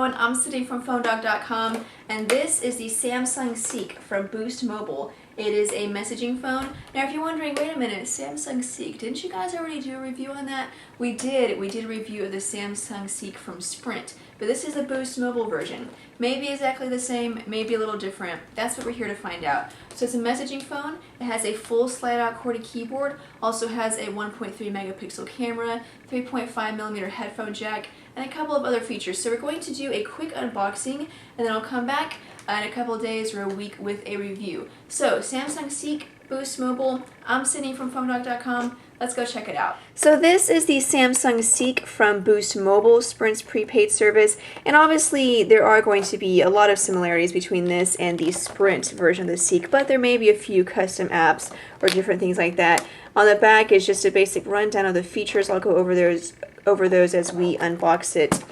phone. I'm sitting from PhoneDoc.com, and this is the Samsung Seek from Boost Mobile. It is a messaging phone. Now, if you're wondering, wait a minute, Samsung Seek, didn't you guys already do a review on that? We did. We did a review of the Samsung Seek from Sprint, but this is the Boost Mobile version. Maybe exactly the same, maybe a little different. That's what we're here to find out. So it's a messaging phone. It has a full slide-out QWERTY keyboard, also has a 1.3 megapixel camera, 3.5 millimeter headphone jack, and a couple of other features. So we're going to do a quick unboxing, and then I'll come back in a couple of days or a week with a review. So Samsung Seek, Boost Mobile. I'm Sydney from PhoneDoc.com. Let's go check it out. So this is the Samsung Seek from Boost Mobile, Sprint's prepaid service, and obviously there are going to be a lot of similarities between this and the Sprint version of the Seek, but there may be a few custom apps or different things like that. On the back is just a basic rundown of the features. I'll go over those as we unbox it.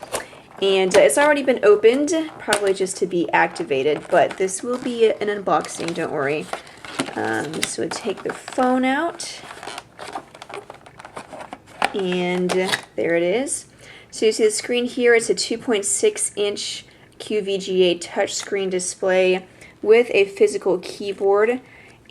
And it's already been opened, probably just to be activated, but this will be an unboxing, don't worry. So take the phone out, and there it is. So you see the screen here, it's a 2.6-inch QVGA touchscreen display with a physical keyboard,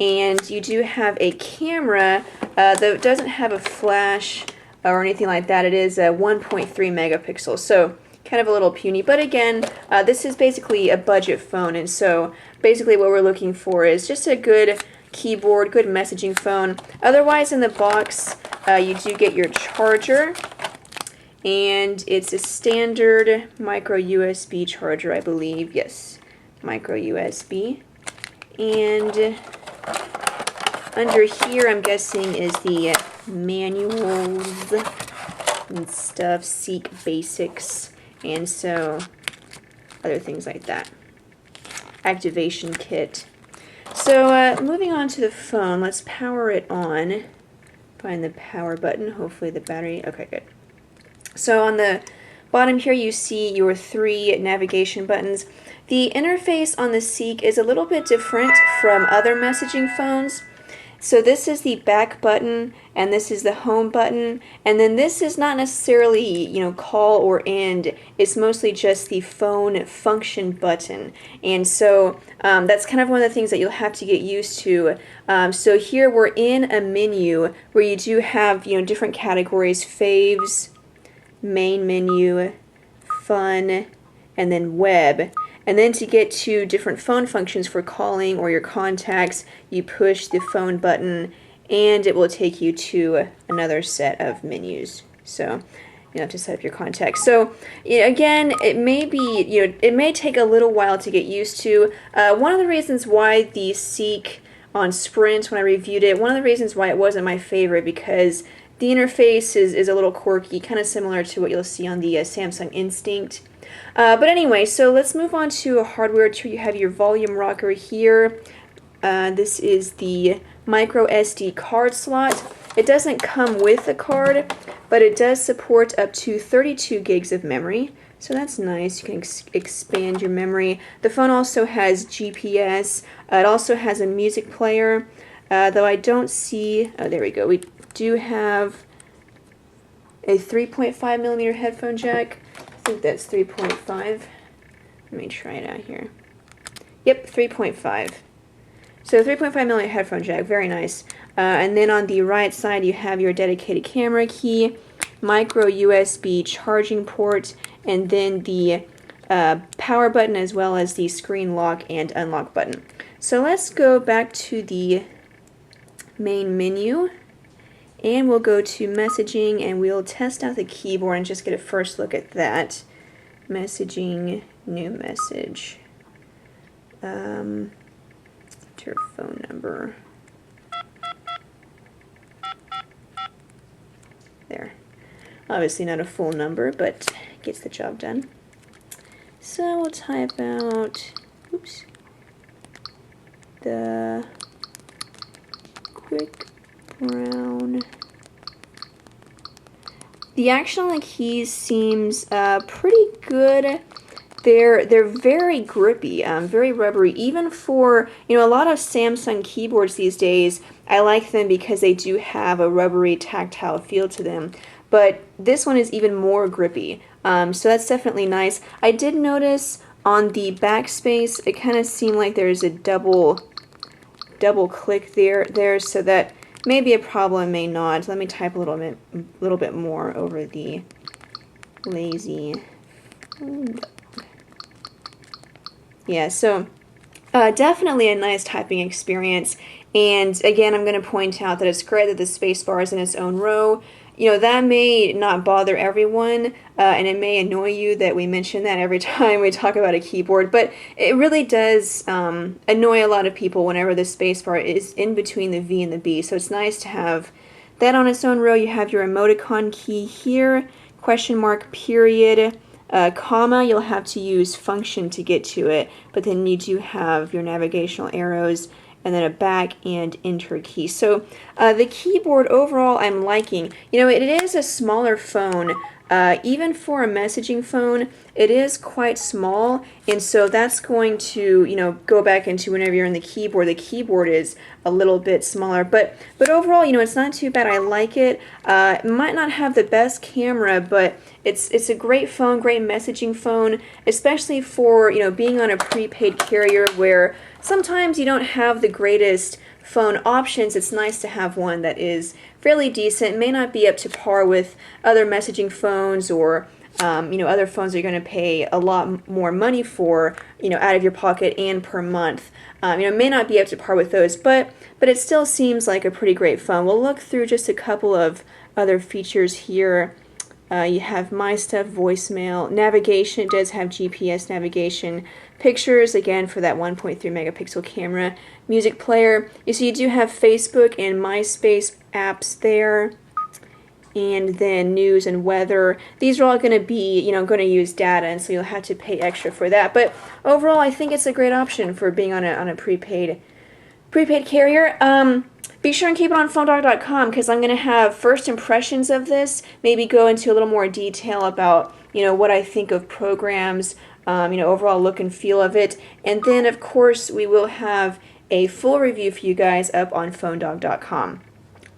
and you do have a camera that doesn't have a flash or anything like that. It is a 1.3 megapixels, so kind of a little puny, but again, this is basically a budget phone, and so basically what we're looking for is just a good keyboard, good messaging phone. Otherwise, in the box, you do get your charger, and it's a standard micro USB charger, I believe. Yes, micro USB. And under here, I'm guessing, is the manuals and stuff, Seek Basics, and so other things like that. Activation kit. So moving on to the phone, let's power it on. Find the power button, hopefully the battery, okay, good. So on the bottom here you see your 3 navigation buttons. The interface on the Seek is a little bit different from other messaging phones. So this is the back button, and this is the home button, and then this is not necessarily, call or end. It's mostly just the phone function button, and so that's kind of one of the things that you'll have to get used to. So here we're in a menu where you do have, different categories: faves, main menu, fun, and then web. And then to get to different phone functions for calling or your contacts, you push the phone button and it will take you to another set of menus. So you have to set up your contacts. So again, it may be, it may take a little while to get used to. One of the reasons why the Seek on Sprint, when I reviewed it, one of the reasons why it wasn't my favorite, because the interface is a little quirky, kind of similar to what you'll see on the Samsung Instinct. But anyway, so let's move on to hardware. You have your volume rocker here. This is the micro SD card slot. It doesn't come with a card, but it does support up to 32 gigs of memory. So that's nice. You can expand your memory. The phone also has GPS. It also has a music player, though I don't see, oh, there we go. We do have a 3.5 millimeter headphone jack. I think that's 3.5. Let me try it out here. Yep, 3.5. So 3.5 millimeter headphone jack, very nice. And then on the right side you have your dedicated camera key, micro USB charging port, and then the power button as well as the screen lock and unlock button. So let's go back to the main menu. And we'll go to messaging, and we'll test out the keyboard and just get a first look at that. Messaging, new message. Enter phone number. There. Obviously not a full number, but gets the job done. So we'll type out, oops, the quick brown. The action on the keys seems pretty good. They're very grippy, very rubbery. Even for, a lot of Samsung keyboards these days, I like them because they do have a rubbery tactile feel to them. But this one is even more grippy, so that's definitely nice. I did notice on the backspace, it kind of seemed like there's a double click there, so that may be a problem, may not. Let me type a little bit more over the lazy. Yeah, so definitely a nice typing experience. And again, I'm going to point out that it's great that the space bar is in its own row. That may not bother everyone, and it may annoy you that we mention that every time we talk about a keyboard, but it really does annoy a lot of people whenever the space bar is in between the V and the B. So it's nice to have that on its own row. You have your emoticon key here, question mark, period, comma. You'll have to use function to get to it, but then you do have your navigational arrows, and then a back and enter key. So the keyboard overall I'm liking. It is a smaller phone. Even for a messaging phone, it is quite small, and so that's going to, go back into whenever you're in the keyboard is a little bit smaller. But overall, it's not too bad. I like it. It might not have the best camera, but it's a great phone, great messaging phone, especially for, being on a prepaid carrier where sometimes you don't have the greatest phone options. It's nice to have one that is fairly decent. It may not be up to par with other messaging phones or other phones that you're going to pay a lot more money for, out of your pocket and per month. It may not be up to par with those, but it still seems like a pretty great phone. We'll look through just a couple of other features here. You have My Stuff, voicemail, navigation. It does have GPS navigation. Pictures, again, for that 1.3 megapixel camera. Music player. You do have Facebook and MySpace apps there. And then news and weather. These are all going to be, going to use data, and so you'll have to pay extra for that. But overall, I think it's a great option for being on a prepaid carrier. Be sure and keep it on phonedog.com because I'm going to have first impressions of this, maybe go into a little more detail about, what I think of programs, overall look and feel of it. And then, of course, we will have a full review for you guys up on phonedog.com.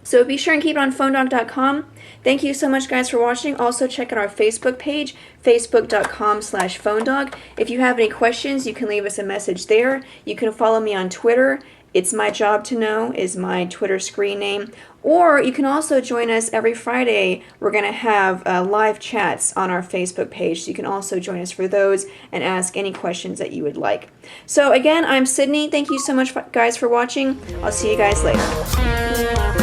So be sure and keep it on phonedog.com. Thank you so much, guys, for watching. Also, check out our Facebook page, facebook.com/phonedog. If you have any questions, you can leave us a message there. You can follow me on Twitter. It's My Job to Know is my Twitter screen name. Or you can also join us every Friday. We're going to have live chats on our Facebook page, so you can also join us for those and ask any questions that you would like. So again, I'm Sydney. Thank you so much, guys, for watching. I'll see you guys later.